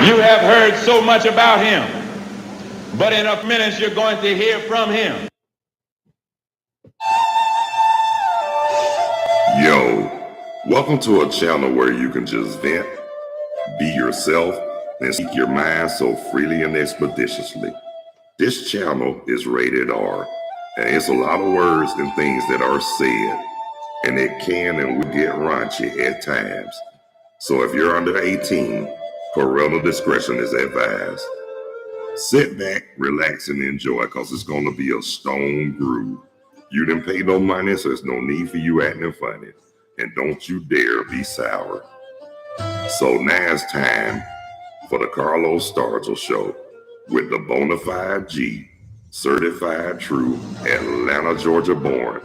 You have heard so much about him, but in a few minutes you're going to hear from him. Yo, welcome to a channel where you can just vent, be yourself, and speak your mind so freely and expeditiously. This channel is rated R, and it's a lot of words and things that are said, and it can and will get raunchy at times. So if you're under 18, parental discretion is advised. Sit back, relax, and enjoy, because it's going to be a stone groove. You didn't pay no money, so there's no need for you acting funny. And don't you dare be sour. So now it's time for the Carlos Stargell Show with the Bonafide G, certified true, Atlanta, Georgia born,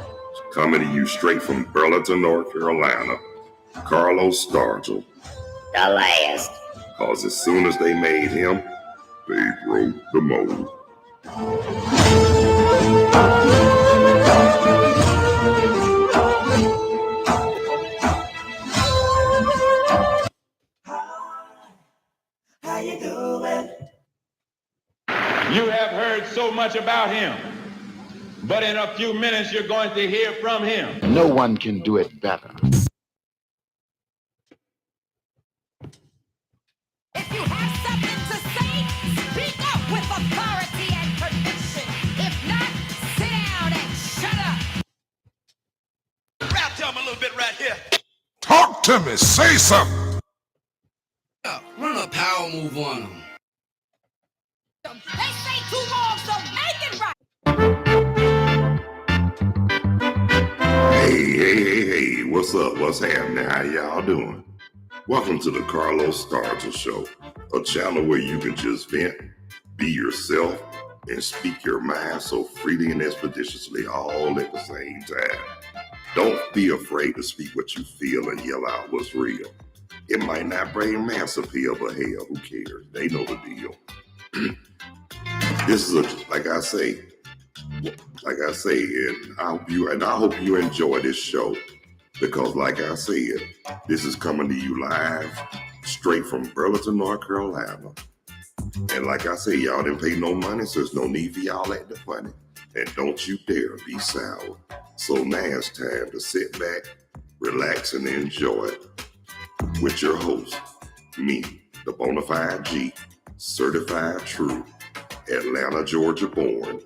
coming to you straight from Burlington, North Carolina, Carlos Stargell. The last. Because as soon as they made him, they broke the mold. How you doing? You have heard so much about him, but in a few minutes you're going to hear from him. No one can do it better. If you have something to say, speak up with authority and conviction. If not, sit down and shut up. Rap to him a little bit right here. Talk to me, say something. Run a power move on him. They say too long, so make it right. Hey, what's up? What's happening? How y'all doing? Welcome to the Carlos Stargell Show, a channel where you can just vent, be yourself, and speak your mind so freely and expeditiously all at the same time. Don't be afraid to speak what you feel and yell out what's real. It might not bring mass appeal, but hell, who cares? They know the deal. This is like I say, and I hope you enjoy this show, because like I said, this is coming to you live straight from Burlington, North Carolina. And like I say, y'all didn't pay no money, so there's no need for y'all acting funny. And don't you dare be sour. So now it's time to sit back, relax, and enjoy it with your host, me, the Bonafide G, certified true, Atlanta, Georgia born,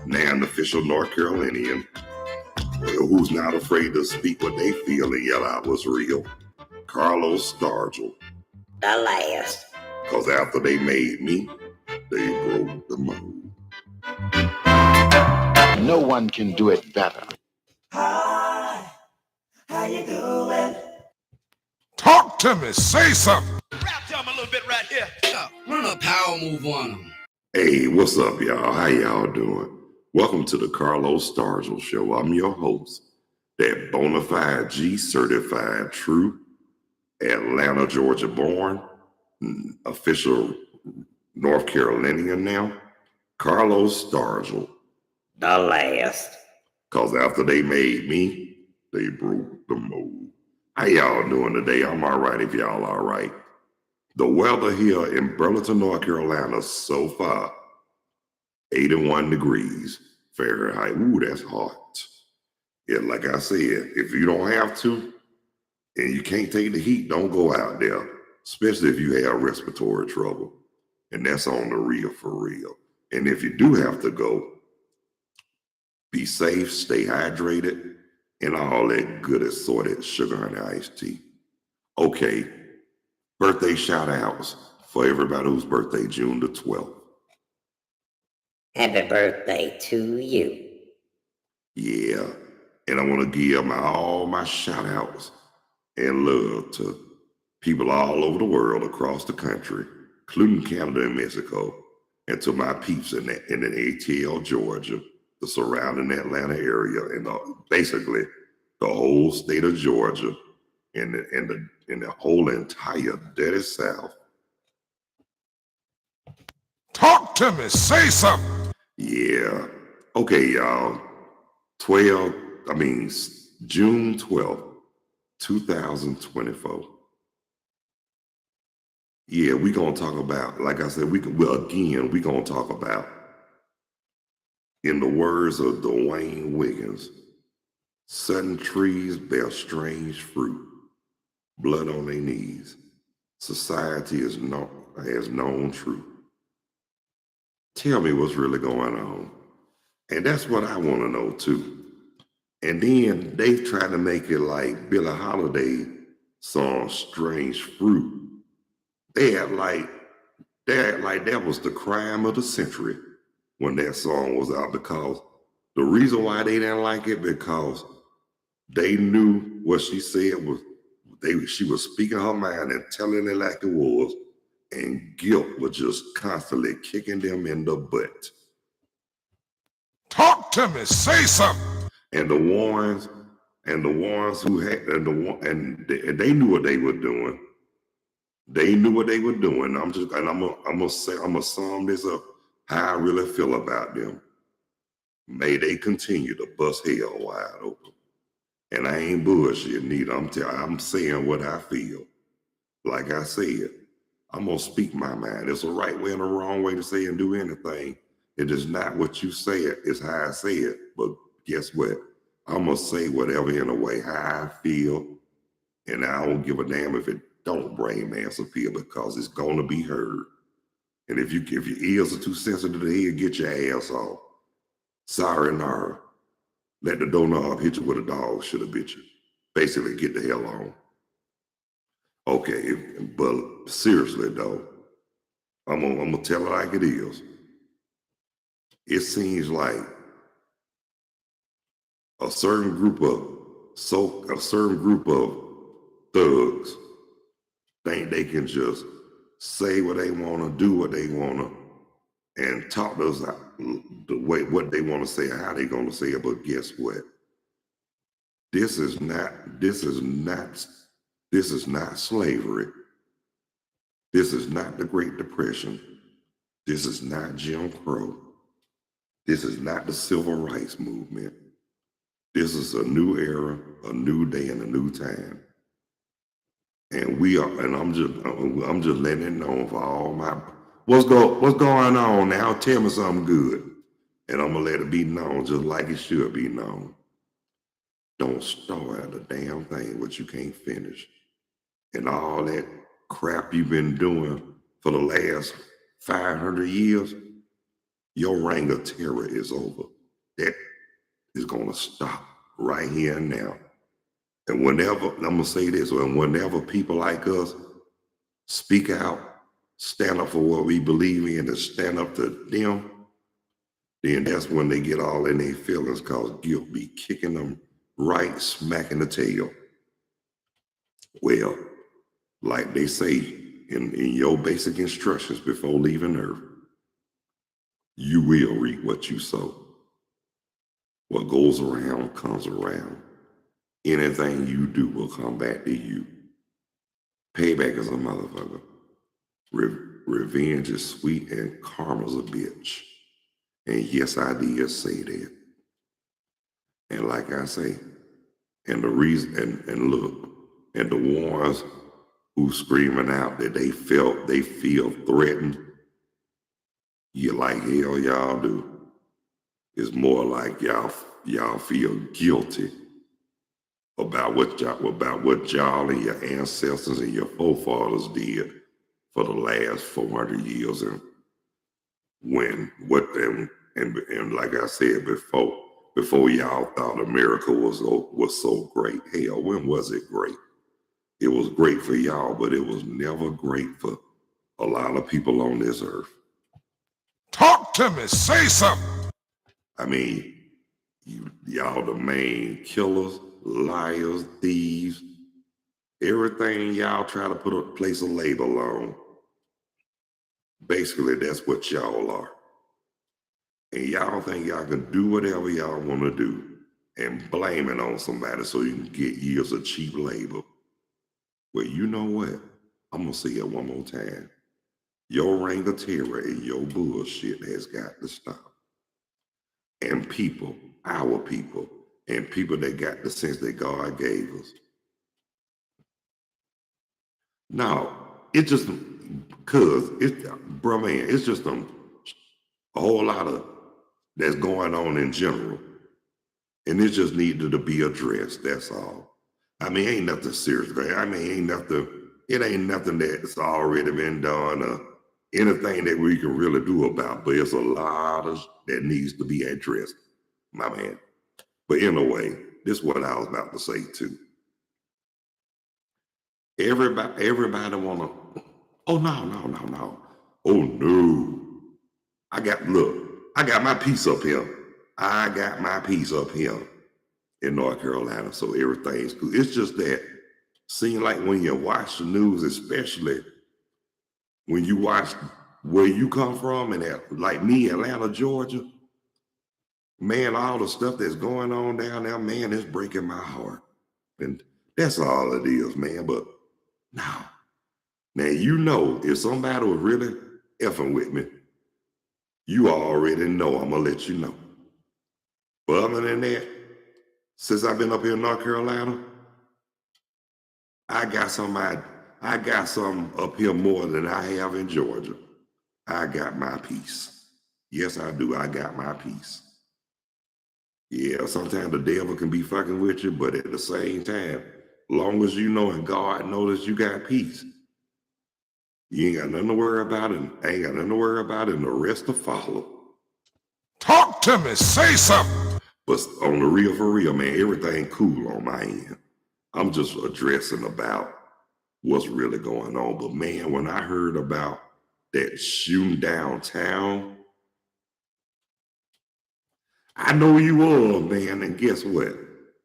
now an official North Carolinian, who's not afraid to speak what they feel and yell out what's real, Carlos Stargell. The last. Because after they made me, they broke the mold. No one can do it better. Hi. How you doing? Talk to me, say something. Rap to him a little bit right here. Run a power move on him. Hey, what's up, y'all? How y'all doing? Welcome to the Carlos Stargell Show. I'm your host, that Bonafide G, certified true, Atlanta, Georgia born, official North Carolinian now, Carlos Stargell. The last. Because after they made me, they broke the mold. How y'all doing today? I'm all right if y'all all right. The weather here in Burlington, North Carolina so far, 81 degrees Fahrenheit. Ooh, that's hot. Yeah, like I said, if you don't have to and you can't take the heat, don't go out there, especially if you have respiratory trouble. And that's on the real for real. And if you do have to go, be safe, stay hydrated, and all that good assorted sugar and iced tea. Okay, birthday shout outs for everybody whose birthday June the 12th. Happy birthday to you. Yeah, and I want to give all my shout outs and love to people all over the world across the country, including Canada and Mexico, and to my peeps in the ATL, Georgia, the surrounding Atlanta area, and basically the whole state of Georgia, and the whole entire dirty South. Talk to me, say something. Yeah. Okay, y'all. June 12th, 2024. Yeah, we gonna talk about, like I said, we gonna talk about, in the words of Dwayne Wiggins, sudden trees bear strange fruit, blood on their knees. Society has known truth. Tell me what's really going on. And that's what I want to know too. And then they try to make it like Billie Holiday song Strange Fruit. They act like that was the crime of the century when that song was out, because the reason why they didn't like it, because they knew what she said was she was speaking her mind and telling it like it was, and guilt was just constantly kicking them in the butt. Talk to me. Say something. And the ones who had and they knew what they were doing. They knew what they were doing. I'm gonna sum this up how I really feel about them. May they continue to bust hell wide open. And I ain't bullshit neither. I'm saying what I feel. Like I said, I'm gonna speak my mind. There's a right way and a wrong way to say and do anything. It is not what you say it, it's how I say it. But guess what? I'm gonna say whatever in a way how I feel, and I don't give a damn if it don't bring mass appeal, because it's gonna be heard. And if your ears are too sensitive to hear, get your ass off. Sorry, Nara. Let the doorknob hit you with a dog should have bit you. Basically, get the hell on. Okay, but seriously though, I'm gonna tell it like it is. It seems like a certain group of thugs think they can just say what they want to, do what they want to, and talk to us the way what they want to say, how they gonna say it. But guess what? This is not slavery. This is not the Great Depression. This is not Jim Crow. This is not the Civil Rights Movement. This is a new era, a new day, and a new time. And I'm just letting it know for all my what's going on now. Tell me something good, and I'm gonna let it be known just like it should be known. Don't start a damn thing what you can't finish, and all that crap you've been doing for the last 500 years. Your reign of terror is over. That is gonna stop right here and now. And whenever, I'm gonna say this, and whenever people like us speak out, stand up for what we believe in, and stand up to them, then that's when they get all in their feelings, cause guilt be kicking them right smack in the tail. Well, like they say in your basic instructions before leaving Earth, you will reap what you sow. What goes around comes around. Anything you do will come back to you. Payback is a motherfucker. Revenge is sweet and karma's a bitch. And yes, I did say that. And like I say, and the reason, and look, and the ones who screaming out that they feel threatened, you like hell y'all do. It's more like y'all feel guilty about what y'all and your ancestors and your forefathers did for the last 400 years, and and like I said before y'all thought America was so great. Hell, when was it great? It was great for y'all, but it was never great for a lot of people on this earth. Talk to me. Say something. I mean, y'all the main killers, liars, thieves, everything y'all try to place a label on. Basically, that's what y'all are. And y'all think y'all can do whatever y'all want to do and blame it on somebody so you can get years of cheap labor. Well, you know what? I'm going to say it one more time. Your reign of terror and your bullshit has got to stop. And people, our people, and people that got the sense that God gave us. Now, it just Cause it's, bro, man, it's just a whole lot of that's going on in general. And it just needed to be addressed, that's all. I mean, ain't nothing serious, man. I mean, it ain't nothing that's already been done or anything that we can really do about, but it's a lot of that needs to be addressed, my man. But anyway, this is what I was about to say too. Everybody wanna, oh no. Oh no. I got my piece up here. I got my piece up here in North Carolina, so everything's cool. It's just that seem like when you watch the news, especially when you watch where you come from and like me, Atlanta, Georgia, man, all the stuff that's going on down there, man, it's breaking my heart. And that's all it is, man. But now you know, if somebody was really effing with me, you already know I'm gonna let you know. But other than that, since I've been up here in North Carolina, I got some up here more than I have in Georgia. I got my piece. Yes, I do. I got my piece. Yeah, sometimes the devil can be fucking with you, but at the same time, long as you know and God knows you got peace, you ain't got nothing to worry about and the rest to follow. Talk to me. Say something. But on the real, for real, man, everything cool on my end. I'm just addressing about what's really going on. But man, when I heard about that shooting downtown, I know you were, man, and guess what?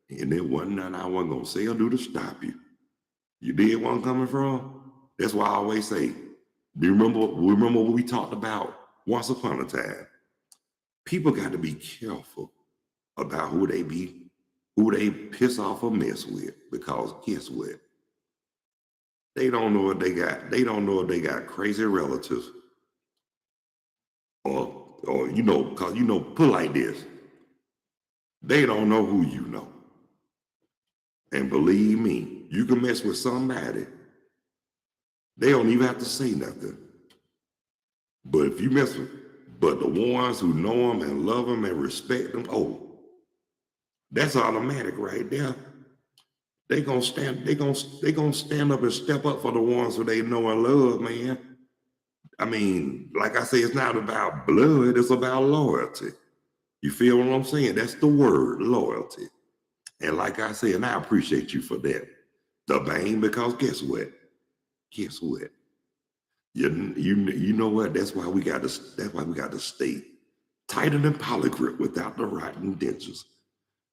And there wasn't nothing I wasn't gonna say or do to stop you. You did where I'm coming from? That's why I always say, do you remember what we talked about once upon a time? People got to be careful about who they piss off or mess with, because guess what? They don't know what they got. They don't know if they got crazy relatives or cause put it like this. They don't know who you know. And believe me, you can mess with somebody. They don't even have to say nothing. But if you but the ones who know them and love them and respect them, oh, that's automatic right there. They gonna stand up and step up for the ones who they know and love, man. I mean, like I say, it's not about blood, it's about loyalty. You feel what I'm saying? That's the word, loyalty. And like I said, and I appreciate you for that, the Bane, because guess what? You know what? That's why we got to stay tighter than polygrip without the rotten dentures.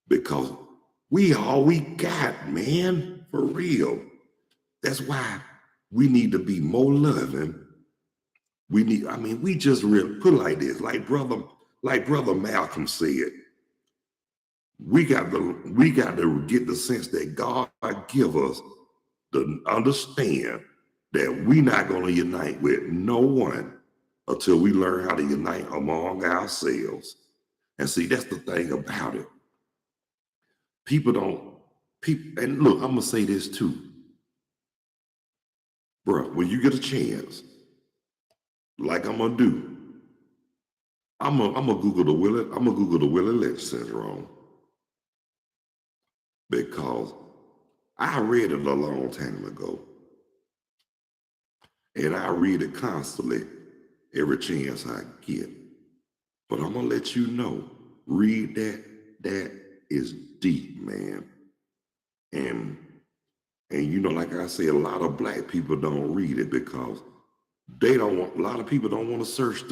Because we all we got, man, for real. That's why we need to be more loving. We just really put it like this, like brother Malcolm said, we got to get the sense that God give us to understand that we're not going to unite with no one until we learn how to unite among ourselves. And see, that's the thing about it. And look, I'm gonna say this too, bro. When you get a chance, like I'm gonna do, I'm gonna Google the Willie Lynch syndrome, because I read it a long time ago, and I read it constantly every chance I get. But I'm gonna let you know, read that. That is deep, man. And like I say, a lot of black people don't read it because a lot of people don't want to search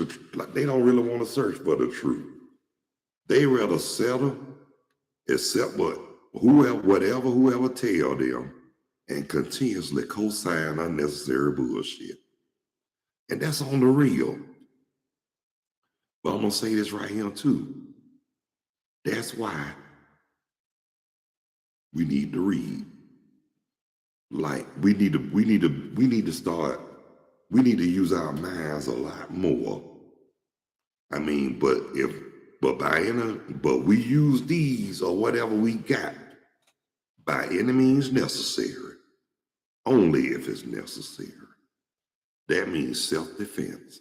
they don't really want to search for the truth. They rather settle, accept whoever tell them, and continuously co-sign unnecessary bullshit. And that's on the real. But I'm gonna say this right here too. That's why we need to read. Like we need to use our minds a lot more. I mean, but we use these or whatever we got by any means necessary, only if it's necessary. That means self-defense.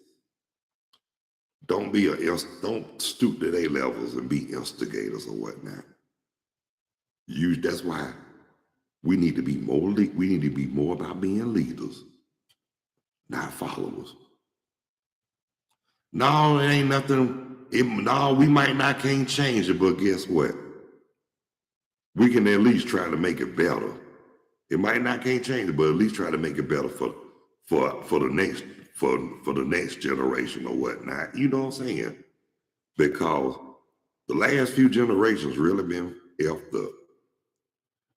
Don't stoop to their levels and be instigators or whatnot. That's why we need to be more about being leaders, not followers. No, it ain't nothing. We might not can't change it, but guess what? We can at least try to make it better. It might not can't change it, but at least try to make it better for the next generation or whatnot. You know what I'm saying? Because the last few generations really been effed up.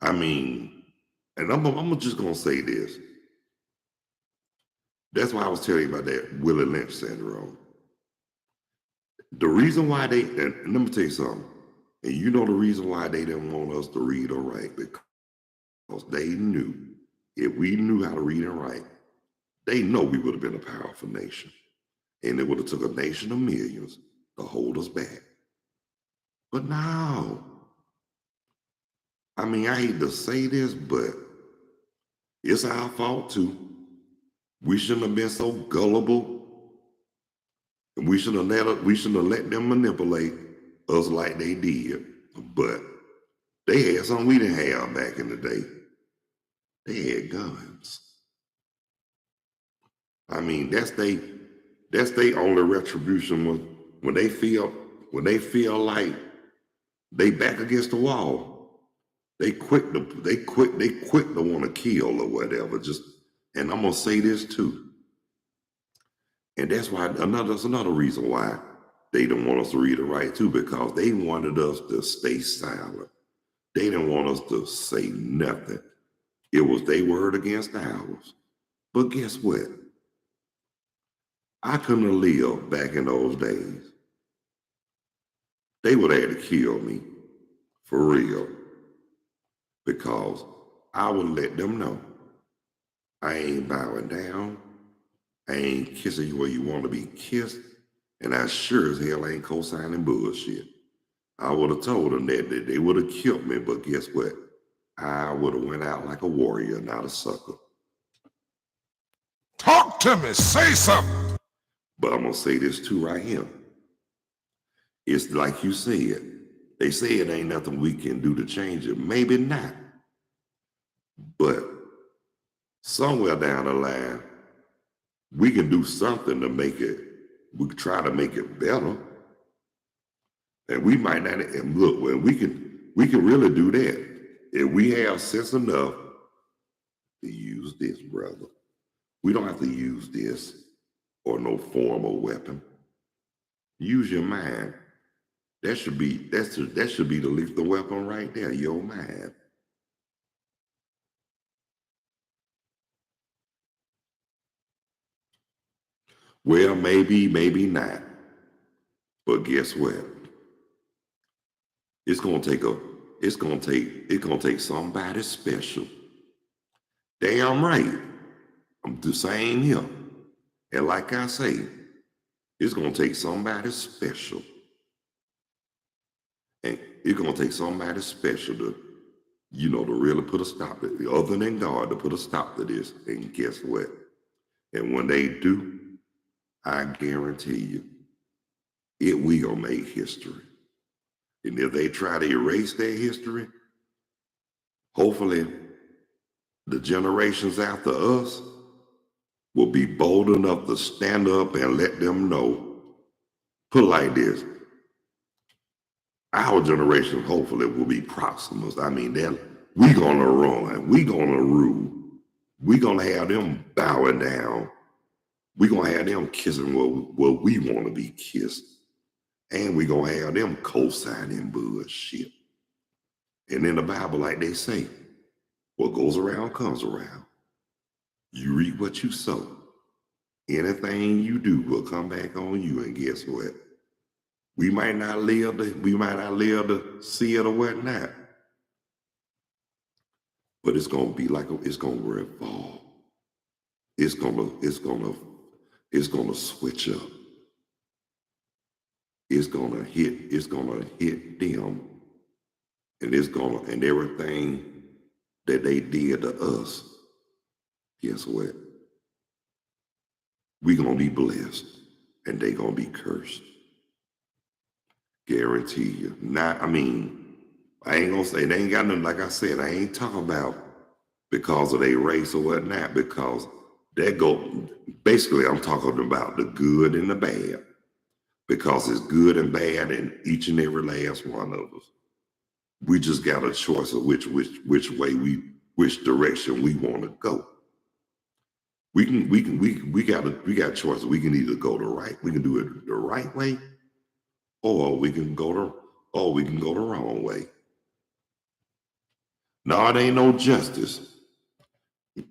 I mean, and I'm just gonna say this. That's why I was telling you about that Willie Lynch syndrome. The reason why and let me tell you something, and you know the reason why they didn't want us to read or write, because they knew if we knew how to read and write, they know we would have been a powerful nation. And it would have took a nation of millions to hold us back. But now, I mean, I hate to say this, but it's our fault too. We shouldn't have been so gullible. And we shouldn't have let them manipulate us like they did. But they had something we didn't have back in the day. They had guns. I mean, that's their only retribution when they feel like they back against the wall. They quick to want to kill or whatever. And I'm gonna say this too. And that's why that's another reason why they didn't want us to read and write too, because they wanted us to stay silent. They didn't want us to say nothing. It was their word against ours. But guess what? I couldn't have lived back in those days. They would have had to kill me, for real, because I would let them know I ain't bowing down. I ain't kissing you where you want to be kissed, and I sure as hell ain't co-signing bullshit. I would have told them that they would have killed me, but guess what? I would have went out like a warrior, not a sucker. Talk to me, say something. But I'm gonna say this too right here. It's like you said. They say it ain't nothing we can do to change it. Maybe not. But somewhere down the line, we can do something to make it, we can try to make it better. And we might not, and look, well, we can really do that if we have sense enough to use this, brother. We don't have to use this or no formal weapon. Use your mind. That should be the lethal weapon right there, your mind. Well, maybe not. But guess what? It's gonna take somebody special. Damn right. I'm the same here. And like I say, it's gonna take somebody special. And it's gonna take somebody special to really put a stop to it, other than God, to put a stop to this. And guess what? And when they do, I guarantee you, we gonna make history. And if they try to erase their history, hopefully the generations after us will be bold enough to stand up and let them know. Put it like this. Our generation hopefully will be prosperous. I mean, we gonna run, we gonna rule. We gonna have them bowing down. We gonna have them kissing where we want to be kissed. And we gonna have them co-signing bullshit. And in the Bible, like they say, what goes around comes around. You reap what you sow. Anything you do will come back on you. And guess what? We might not live to see it or whatnot. But it's gonna be it's gonna revolve. It's gonna switch up. It's gonna hit them. And everything that they did to us, guess what? we gonna be blessed and they gonna be cursed. Guarantee you. Not, I ain't gonna say they ain't got nothing, like I said, I ain't talking about because of their race or whatnot, because basically I'm talking about the good and the bad, because it's good and bad in each and every last one of us. We just got a choice of which direction we want to go. We got choices. We can either go we can do it the right way, or we can go the wrong way. No, it ain't no justice.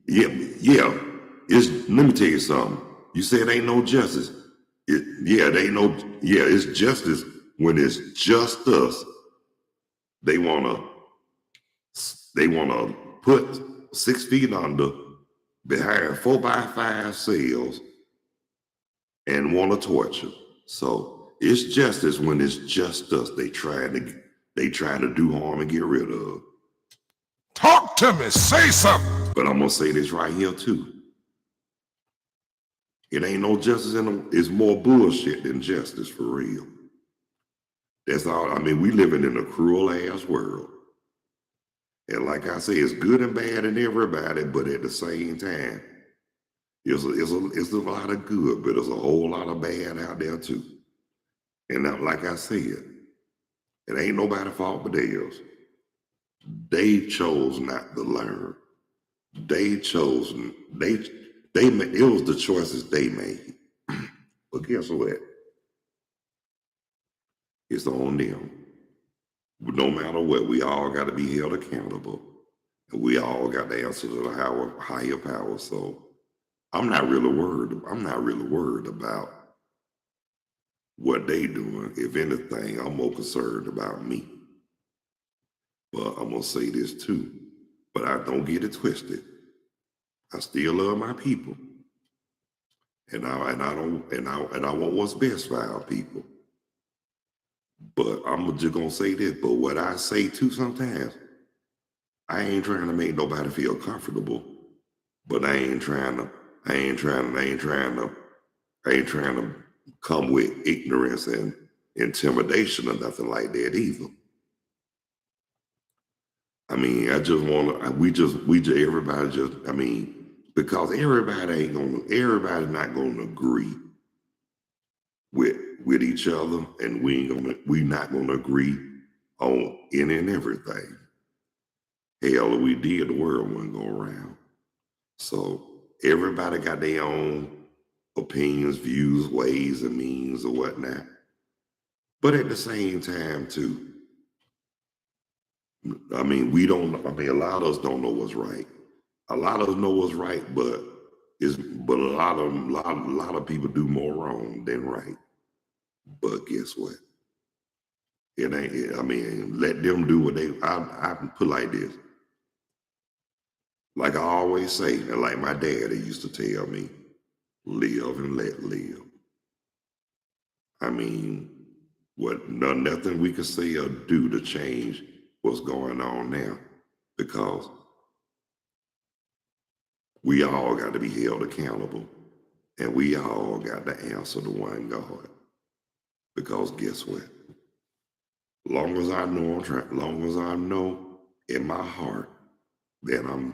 Yeah. Let me tell you something. You say it ain't no justice. It's justice when it's just us. They wanna put 6 feet under behind 4x5 cells and want to torture. So it's justice when it's just us. They trying to do harm and get rid of. Talk to me. Say something. But I'm gonna say this right here too. It ain't no justice it's more bullshit than justice, for real. That's all. We living in a cruel ass world. And like I say, it's good and bad in everybody, but at the same time, it's a lot of good, but there's a whole lot of bad out there too. And like I said, it ain't nobody's fault but theirs. They chose not to learn. It was the choices they made. But guess what? It's on them. No matter what, we all got to be held accountable. And we all got to answer to the higher power. So I'm not really worried about what they doing. If anything, I'm more concerned about me. But I'm gonna say this too. But I don't get it twisted. I still love my people. And I want what's best for our people. But I'm just gonna say this. But what I say too sometimes, I ain't trying to make nobody feel comfortable. But I ain't trying to come with ignorance and intimidation or nothing like that either. Because everybody's not gonna agree with each other, and we not gonna agree on any and everything. Hell, if we did, the world wouldn't go around. So everybody got their own opinions, views, ways, and means or whatnot. But at the same time too, a lot of us don't know what's right. A lot of us know what's right, but a lot of people do more wrong than right. But guess what? It ain't. Let them do what they. I put like this. Like I always say, and like my daddy used to tell me, live and let live. Nothing we can say or do to change what's going on now, because we all got to be held accountable, and we all got to answer to one God. Because guess what? Long as I know in my heart that I'm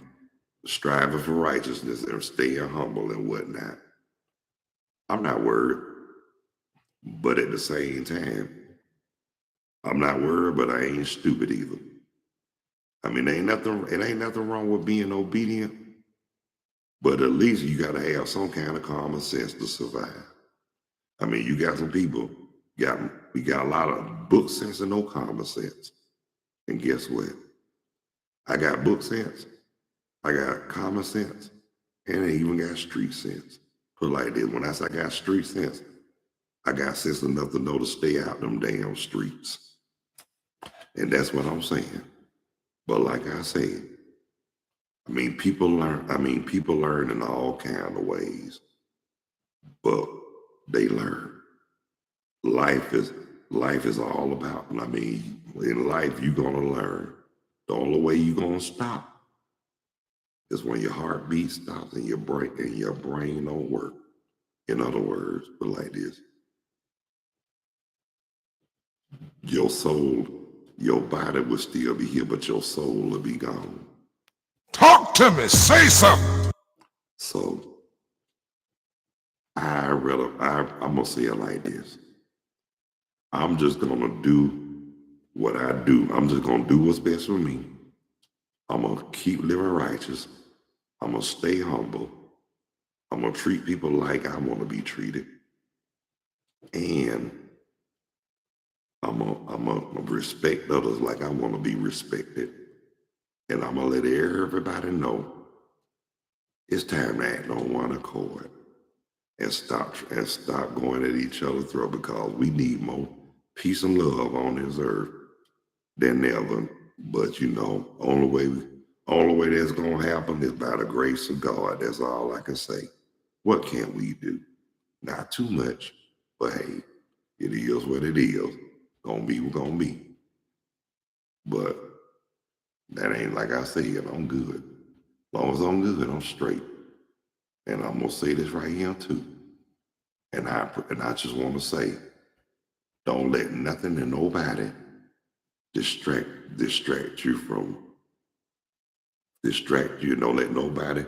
striving for righteousness and staying humble and whatnot, I'm not worried. But at the same time, I'm not worried, but I ain't stupid either. It ain't nothing wrong with being obedient, but at least you got to have some kind of common sense to survive. You got some people, we got a lot of book sense and no common sense. And guess what? I got book sense, I got common sense, and I even got street sense. Put it like this, when I say I got street sense, I got sense enough to know to stay out them damn streets. And that's what I'm saying. But like I said, people learn in all kind of ways. But they learn. Life is all about, in life you're gonna learn. The only way you're gonna stop is when your heartbeat stops and your brain don't work. In other words, but like this, your soul, your body will still be here, but your soul will be gone. Talk to me. Say something. So I'm gonna say it like this. I'm just gonna do what I do. I'm just gonna do what's best for me. I'm gonna keep living righteous. I'm gonna stay humble. I'm gonna treat people like I want to be treated, and I'm gonna respect others like I want to be respected, and I'm gonna let everybody know it's time to act on one accord and stop going at each other's throat, because we need more peace and love on this earth than ever. But only way that's gonna happen is by the grace of God. That's all I can say. What can we do? Not too much, but hey, it is what it is. Gonna be what gonna be. But that ain't, like I said, I'm good. As long as I'm good, I'm straight. And I'm gonna say this right here too. And I just want to say, don't let nothing and nobody distract you. Don't let nobody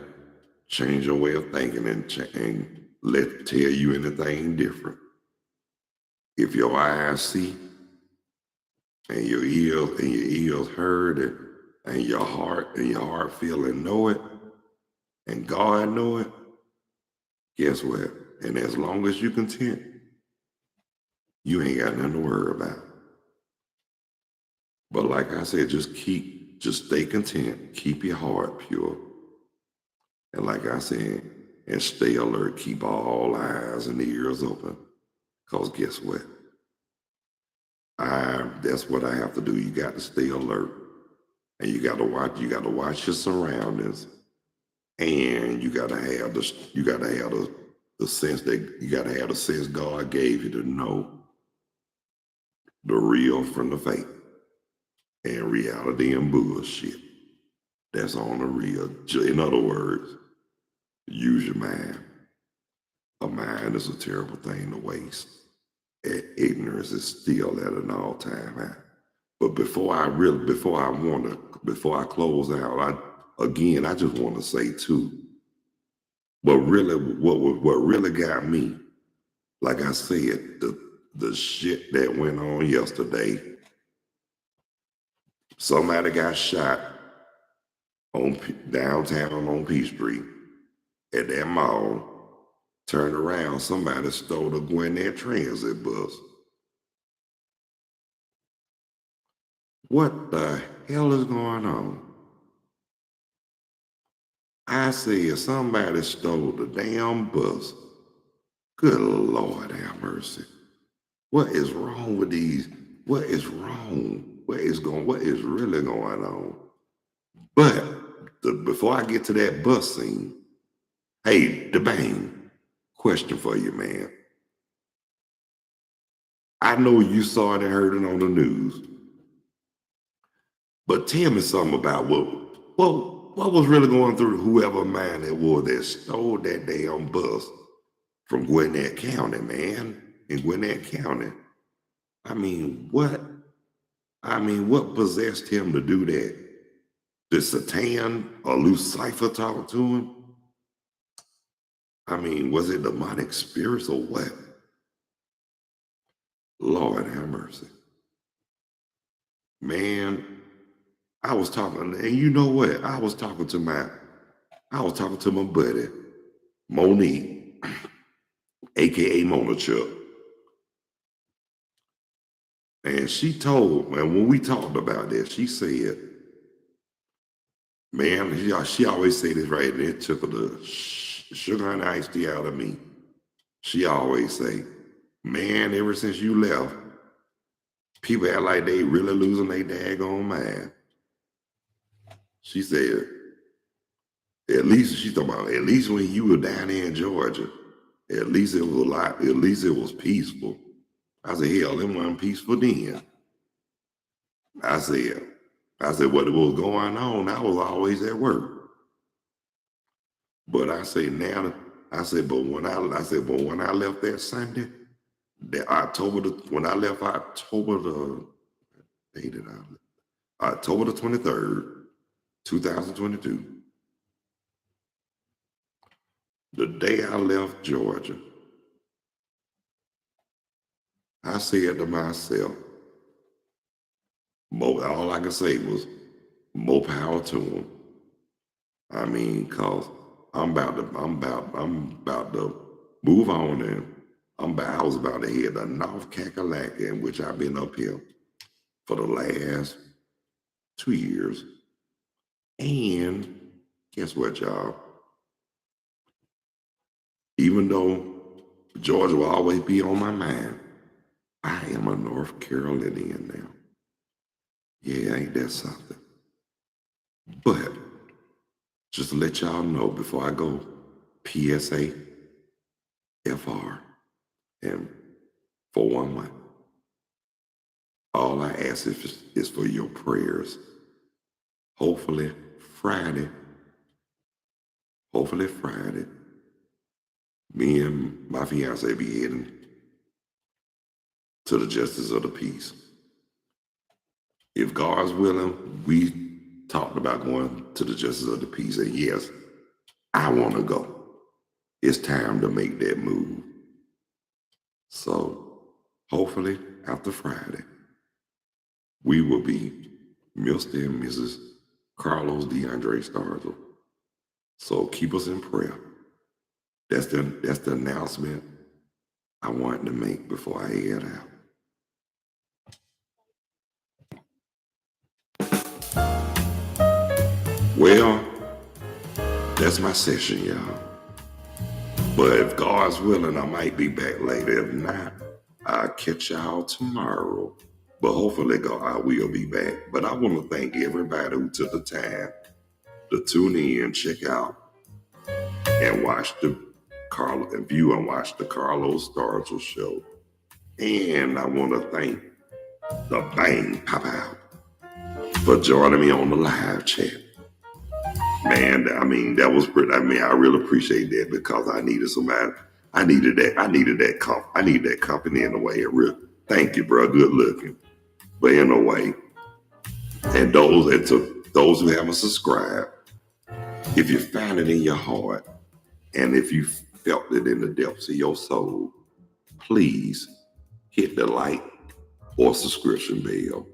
change your way of thinking and tell you anything different. If your eyes see and your ears heard it, and your heart feel and know it, and God know it, guess what? And as long as you content, you ain't got nothing to worry about. But like I said, just stay content, keep your heart pure. And like I said, and stay alert, keep all eyes and ears open. Because guess what? That's what I have to do. You got to stay alert. And you got to watch your surroundings. And you got to have the sense God gave you to know the real from the fake, and reality and bullshit. That's on the real. In other words, use your mind. A mind is a terrible thing to waste. And ignorance is still at an all-time high. But before I close out, I just want to say too. But really, what really got me, like I said, the shit that went on yesterday. Somebody got shot downtown on P Street at that mall. Turned around, somebody stole a Gwinnett Transit bus. What the hell is going on? I said somebody stole the damn bus. Good Lord have mercy. What is wrong with these? What is wrong? What is really going on? But before I get to that bus scene, hey, DeBang, question for you, man. I know you saw it and heard it on the news, but tell me something about what was really going through whoever mind it was that stole that damn bus from Gwinnett County, man. In Gwinnett County. I mean, what possessed him to do that? Did Satan or Lucifer talk to him? I mean, was it demonic spirits or what? Lord have mercy. Man, I was talking, and you know what? I was talking to my buddy, Monique, aka Mona Chuck. And when we talked about that, she said, man, she always say this right, and it took the sugar and iced tea out of me. She always say, man, ever since you left, people act like they really losing their daggone mind. She said, at least when you were down there in Georgia, at least it was peaceful. I said, hell, it wasn't peaceful then. I said, what was going on, I was always at work. But I say now I said, but when I left that Sunday, when I left October October the 23rd, 2022, the day I left Georgia, I said to myself, all I could say was, more power to them. I mean, cause I'm about to move on, and I was about to head to North Kakalaka, in which I've been up here for the last 2 years. And guess what, y'all? Even though Georgia will always be on my mind, I am a North Carolinian now. Yeah, ain't that something? But just to let y'all know before I go, PSA, FR, and 411. All I ask is for your prayers. Hopefully Friday, me and my fiance be heading to the Justice of the Peace. If God's willing, we talked about going to the Justice of the Peace, and yes, I want to go. It's time to make that move. So hopefully after Friday, we will be Mr. and Mrs. Carlos DeAndre Stargell. So keep us in prayer. That's the announcement I wanted to make before I head out. Well, that's my session, y'all. But if God's willing, I might be back later. If not, I'll catch y'all tomorrow. But hopefully, God, I will be back. But I want to thank everybody who took the time to tune in, check out, and view and watch the Carlos Stargell show. And I want to thank the Bang Pop Out for joining me on the live chat. Man, I mean, that was pretty. I mean, I really appreciate that because I needed somebody. I needed that company in a way. Thank you, bro. Good looking. But in a way, and those who haven't subscribed, if you find it in your heart, and if you felt it in the depths of your soul, please hit the like or subscription bell.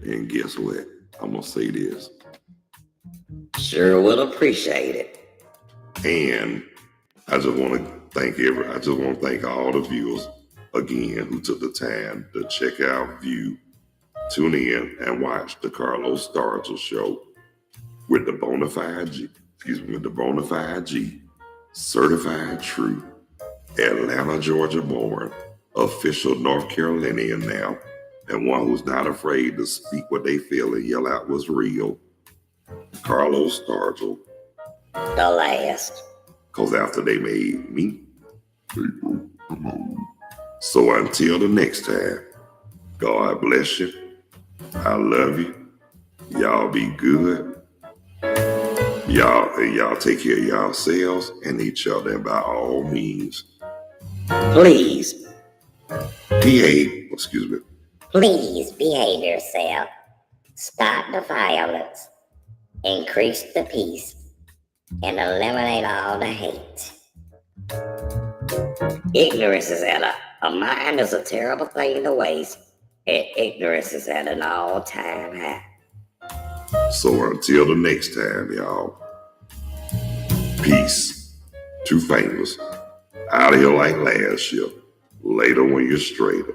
And guess what? I'm gonna say this. Sure will appreciate it. And I just want to thank all the viewers again who took the time to check out, view, tune in, and watch the Carlos Stargell show with the Bonafide G, certified true, Atlanta, Georgia born, official North Carolinian now, and one who's not afraid to speak what they feel and yell out what's real. Carlos Stargell. The last. Because after they made me, so until the next time, God bless you. I love you. Y'all be good. Y'all take care of yourselves and each other, and by all means, Please behave yourself. Stop the violence. Increase the peace. And eliminate all the hate. Ignorance is a mind is a terrible thing to waste, and ignorance is at an all-time high. So until the next time, y'all, peace. Too famous. Out of here like last year. Later when you're straighter.